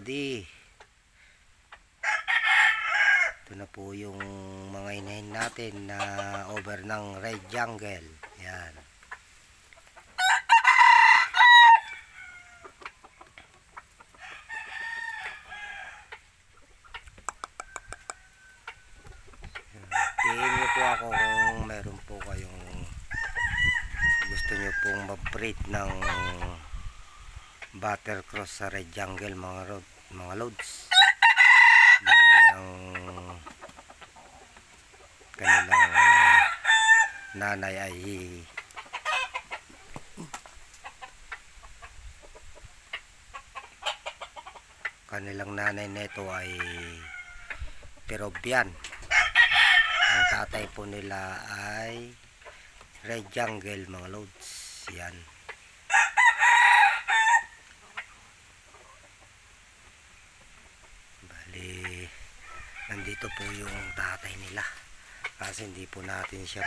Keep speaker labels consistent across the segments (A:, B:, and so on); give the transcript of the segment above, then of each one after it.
A: lodi. Ito na po yung mga inahin natin na over ng Red Jungle. Yan. Tingin nyo po ako kung meron po kayong gusto nyo pong mag-breed ng buttercross sa Red Jungle mga loads. Bali ang kanilang nanay ay nito ay Peruvian. Ang tatay po nila ay Red Jungle mga loads. Yan. Bali nandito po yung tatay nila kasi hindi po natin siya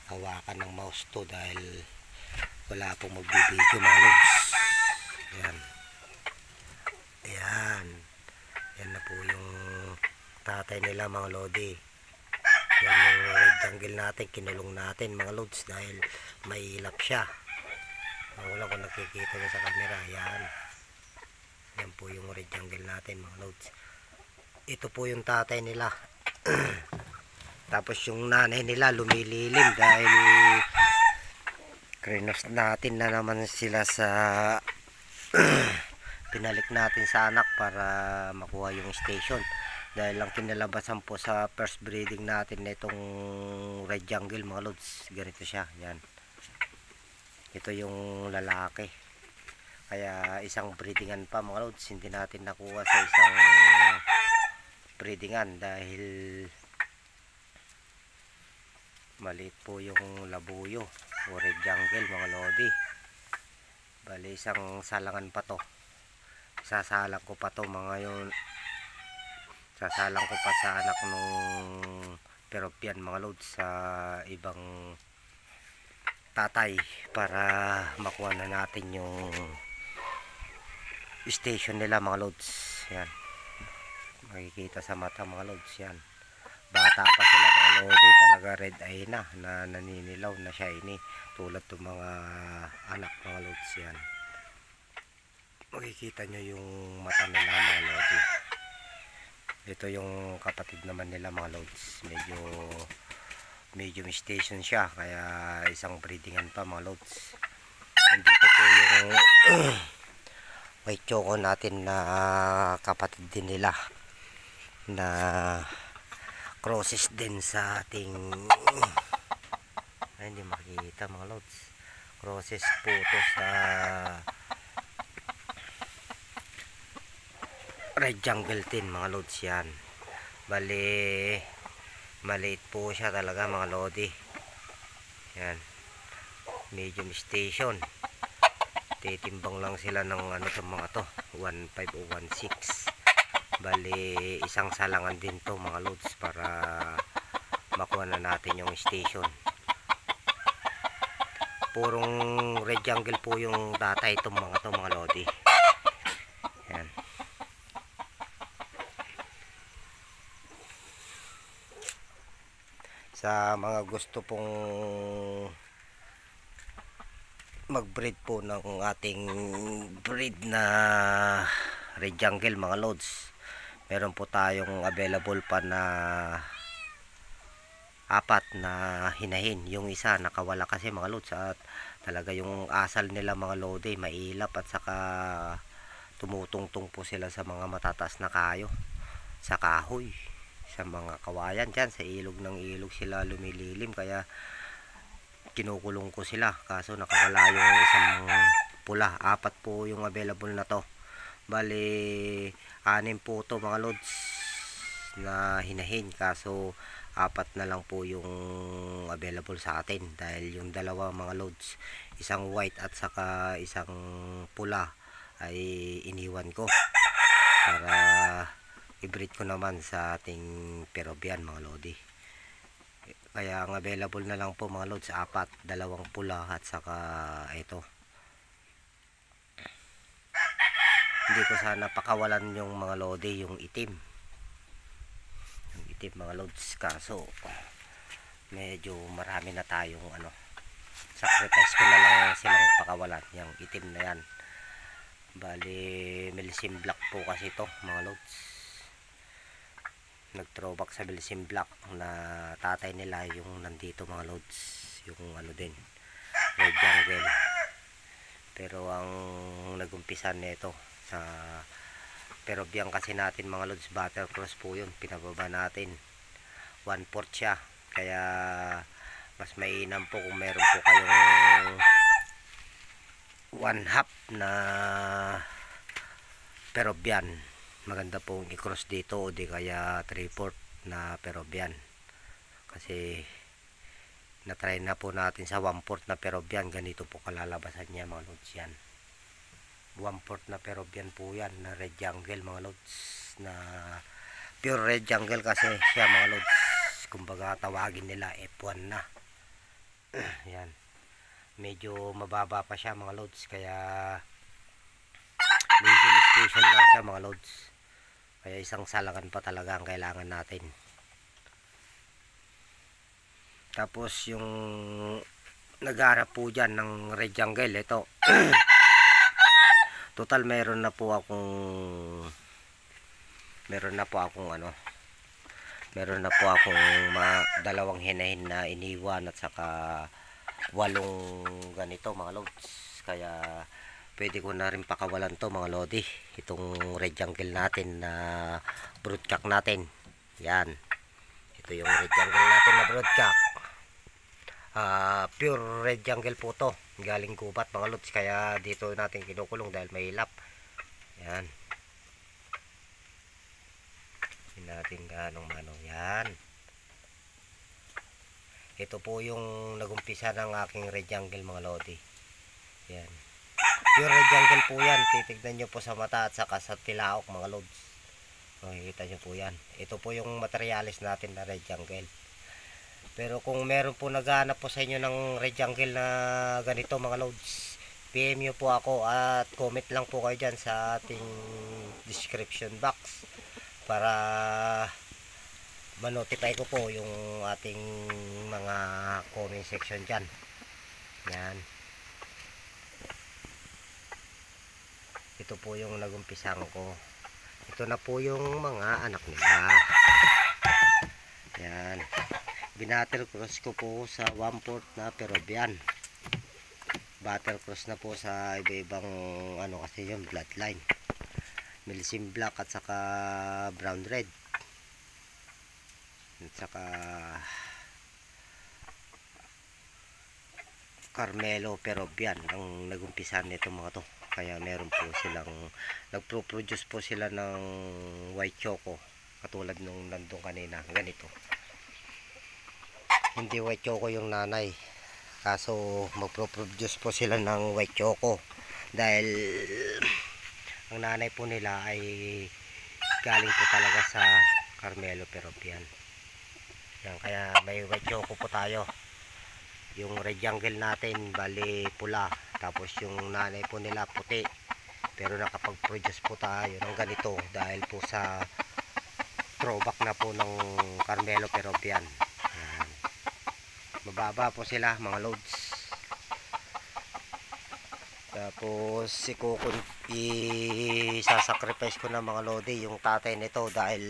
A: mahawakan ng mouse to dahil wala pong magbibideo mga loads. Yan. Ayan. Yan na po yung tatay nila mga lodi. Yan yung Red Jungle natin, kinulong natin mga loads dahil may ilap siya. Wala kung nakikita nyo sa camera. Yan. Yan po yung Red Jungle natin mga loads. Ito po yung tatay nila. Tapos yung nanay nila lumililim dahil krinos natin na naman sila sa pinalik natin sa anak para makuha yung station. Dahil lang kinalabasan po sa first breeding natin na itong Red Jungle mga loads. Ganito siya. Yan. Ito yung lalaki. Kaya isang breedingan pa mga loads. Hindi natin nakuha sa isang breedingan dahil maliit po yung labuyo o Red Jungle mga lodi. Bali isang salangan pa to. Sasalang ko pa to mga yun. Sasalang ko pa sa anak nung Peruvian mga loads sa ibang tatay para makuha na natin yung station nila mga loads. Yan. Makikita sa mata mga loads. Yan. Bata pa sila mga lodi. Talaga red eye na naninilaw na shiny. Tulad ng mga anak mga loads. Yan. Makikita nyo yung mata nila mga lodi. Ito yung kapatid naman nila mga loads. Medyo station siya. Kaya isang breedingan pa mga loads. Nandito po yung white choco natin na kapatid din nila. Na crosses din sa ating ay hindi makikita mga loads. Crosses po to sa Red Jungle din mga loads. Yan. Bali maliit po siya talaga mga lodi. Yan. Medium station. Titimbang lang sila ng ano to mga to 1.5 o 1.6. Bali isang salangan din to mga loads para makuha na natin yung station. Purong Red Jungle po yung tatay itong mga lodi. Yan. Sa mga gusto pong mag-breed po ng ating breed na Red Jungle mga loads, meron po tayong available pa na 4 na hinahin. Yung isa nakawala kasi mga loads at talaga yung asal nila mga lodi mailap at saka tumutungtong po sila sa mga matataas na kayo sa kahoy, sa mga kawayan dyan, sa ilog ng ilog sila lumililim. Kaya kinukulong ko sila kaso nakawala yung isang pula. 4 po yung available na to. Bali 6 po to mga loads na hinahin kaso 4 na lang po yung available sa atin dahil yung dalawa mga loads, isang white at saka isang pula ay iniwan ko para i-breed ko naman sa ating Peruvian mga lodi. Kaya ang available na lang po mga loads 4, 2 pula at saka ito. Hindi ko sana pakawalan yung mga lodi, yung itim. Yung itim mga lods, kaso medyo marami na tayong ano, sacrifice ko na lang silang pakawalan, yung itim na yan. Bali Milsim Black po kasi ito mga lods, nag throwback sa Milsim Black na tatay nila yung nandito mga lods, yung ano din, Red Jungle. Pero ang nagumpisan nito sa Peruvian kasi natin mga lods, Buttercross po yun, pinababa natin 1/4 siya, kaya mas mainam po kung meron po kayong 1/2 na Peruvian, maganda pong i-cross dito, o di kaya 3/4 na Peruvian, kasi na-try na po natin sa 1/4 na Peruvian, ganito po kalalabasan niya mga lods. Yan 1/4 na Peruvian po yan na Red Jungle mga lods, na pure Red Jungle kasi siya mga lods, kumbaga tawagin nila F1 na. Yan, medyo mababa pa siya mga lods, kaya medium station lang siya mga lods, kaya isang salakan pa talaga ang kailangan natin. Tapos yung nagharap po dyan ng Red Jungle, ito total meron na po akong ano, meron na po akong dalawang hinahin na iniwan, at saka 8 ganito mga lods, kaya pwede ko na rin pakawalan to mga lodi, itong Red Jungle natin na broodcock natin. Yan, ito yung Red Jungle natin na broodcock, pure Red Jungle po to, galing gubat mga lods, kaya dito natin kinukulong dahil may hilap. Yan, hindi natin ganong mano. Yan, ito po yung nagumpisa ng aking Red Jungle mga lodi. Yan, pure Red Jungle po yan, titignan nyo po sa mata at saka sa tilaok mga lods, makikita nyo po yan. Ito po yung materialis natin na Red Jungle. Pero kung meron po naghahanap po sa inyo ng Red Jungle na ganito mga loads, PM nyo po ako at comment lang po kayo dyan sa ating description box para ma-notify ko po yung ating mga comment section dyan. Yan, ito po yung nagumpisang ko. Ito na po yung mga anak nila. Yan, binattlecross ko po sa 1/4 na Peruvian. Battlecross na po sa iba-ibang ano kasi yung bloodline, Milsim Black at saka Brown Red at saka Carmelo Peruvian ang nagumpisan nito mga to. Kaya meron po silang nagpro-produce po sila ng white choco, katulad nung nandun kanina, ganito. Hindi white choco yung nanay, kaso magpro-produce po sila ng white choco dahil ang nanay po nila ay galing po talaga sa Carmelo Peruvian. Yan, kaya may white choco po tayo. Yung Red Jungle natin bali pula, tapos yung nanay po nila puti, pero nakapag-produce po tayo ng ganito dahil po sa throwback na po ng Carmelo Peruvian. Yan, mababa po sila mga loads. Tapos isasacrifice ko na mga lodi yung tatay nito dahil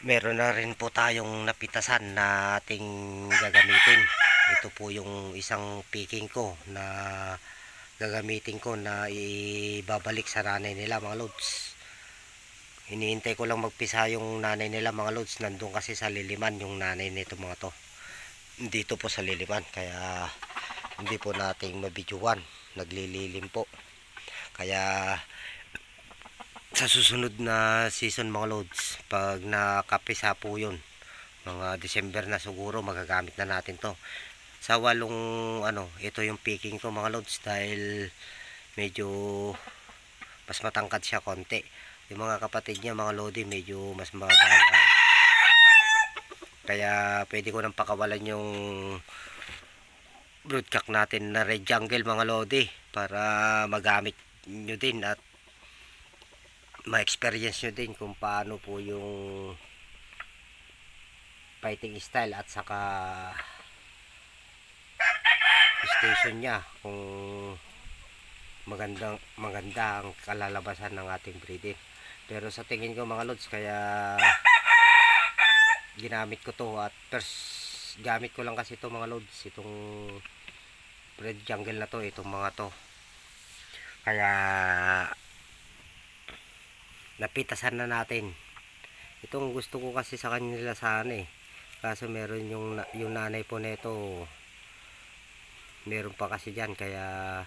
A: meron na rin po tayong napitasan na ating gagamitin. Ito po yung isang picking ko na gagamitin ko na ibabalik sa nanay nila mga loads. Hinihintay ko lang magpisa yung nanay nila mga loads, nandun kasi sa liliman yung nanay nito mga to, dito po sa liliman, kaya hindi po nating mabidyuhan, naglililim po. Kaya sa susunod na season mga loads, pag nakapisa po yun, mga December na siguro, magagamit na natin to. Sa 8 ano, ito yung picking ko mga loads dahil medyo mas matangkad siya konti. Yung mga kapatid niya mga lodi medyo mas mabagal, kaya pwede ko nang pakawalan yung broodcock natin na Red Jungle mga lodi para magamit nyo din at ma-experience nyo din kung paano po yung fighting style at saka station nya, kung maganda ang kalalabasan ng ating breeding. Pero sa tingin ko mga lods, kaya ginamit ko to, at first gamit ko lang kasi ito mga lods, itong red jungle na to, itong mga to, kaya napitasan na natin. Itong gusto ko kasi sa kanila sana kaso meron yung nanay po nito, meron pa kasi dyan, kaya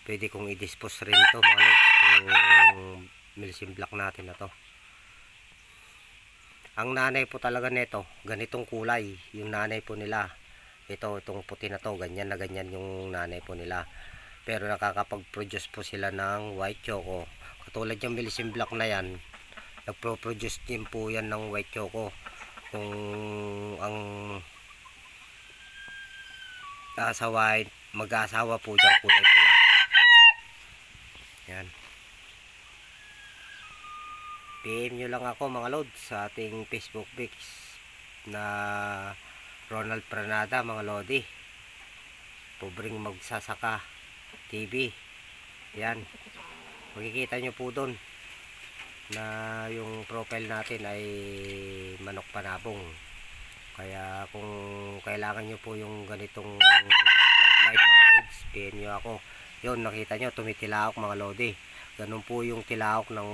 A: pwede kong i-dispose rin to mga lods, kung Milsim Black natin na to. Ang nanay po talaga nito, ganitong kulay yung nanay po nila. Itong puti na to, ganyan na ganyan yung nanay po nila. Pero nakakapag-produce po sila ng white choco. Katulad yung Milsim Black na yan, nagpo-produce din po yan ng white choco. Kung ang asawain, mag-aasawa po dyan, kulay pula. Yan. PM nyo lang ako mga lods sa ating Facebook page na Ronald Pranada mga lodi, pobreng magsasaka TV. Yan, makikita nyo po doon na yung profile natin ay Manok Panabong. Kaya kung kailangan nyo po yung ganitong bloodline mga lods, PM nyo ako. Yun, nakita nyo tumitilaok mga lodi, ganun po yung tilaok ng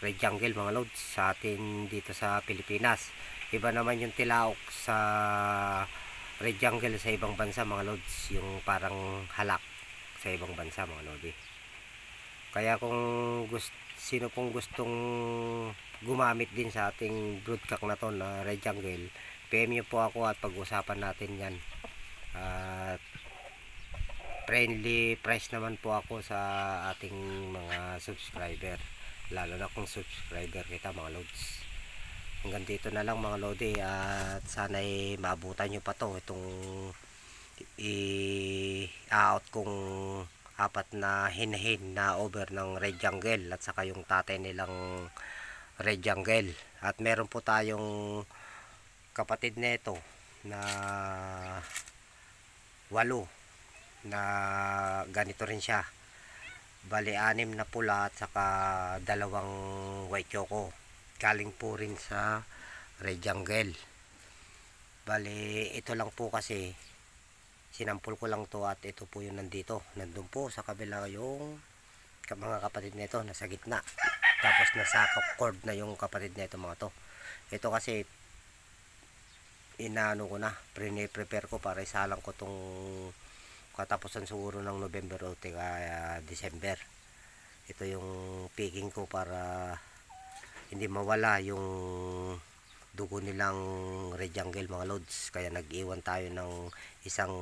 A: red jungle mga lods sa atin dito sa Pilipinas. Iba naman yung tilaok sa red jungle sa ibang bansa mga lods, yung parang halak sa ibang bansa mga lodi. Kaya kung sino pong gustong gumamit din sa ating broodcock na to na red jungle, PM nyo po ako at pag-usapan natin yan. At friendly price naman po ako sa ating mga subscriber, lalo na kung subscriber kita mga lods. Hanggang dito na lang mga lodi, at sana'y maabutan nyo pa to, itong i-out kong apat na hinahin na over ng red jungle at saka yung tatay nilang red jungle. At meron po tayong kapatid nito na 8 na ganito rin siya, bali 6 na pula at saka 2 white choco, galing po rin sa red jungle. Bali ito lang po kasi sinampol ko lang to, at ito po yung nandun po sa kabila yung mga kapatid nito nasa gitna, tapos nasa cord na yung kapatid nito mga to. Ito kasi inaano ko na, prepare ko para isalang ko tong katapusan siguro ng November o kaya December. Ito yung picking ko para hindi mawala yung dugo nilang red jungle mga lods. Kaya nag-iwan tayo ng isang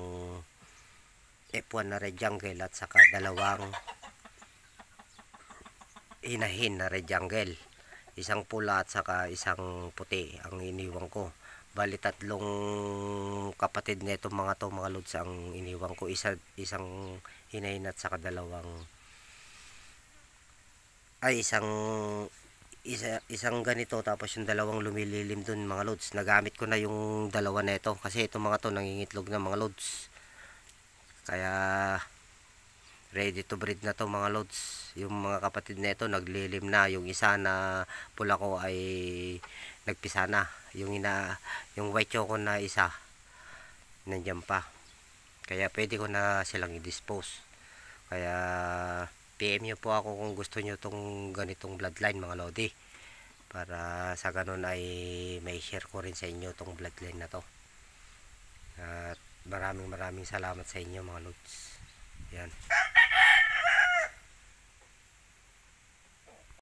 A: F1 na red jungle at saka 2 inahin na red jungle, isang pula at saka isang puti ang iniwan ko. Bali 3 kapatid nito mga to mga lods ang iniwan ko, isang hinahin at saka 2 isang ganito, tapos yung 2 lumililim dun mga lods. Nagamit ko na yung 2 nito kasi itong mga to nangingitlog na mga lods, kaya ready to breed na to mga lods. Yung mga kapatid nito naglilim na, yung isa na pula ko ay nagpisa na, yung white choco na isa nandiyan pa, kaya pwede ko na silang i-dispose. Kaya PM nyo po ako kung gusto nyo tong ganitong bloodline mga lodi, para sa ganun ay may share ko rin sa inyo tong bloodline na to. At maraming salamat sa inyo mga lods. Yan.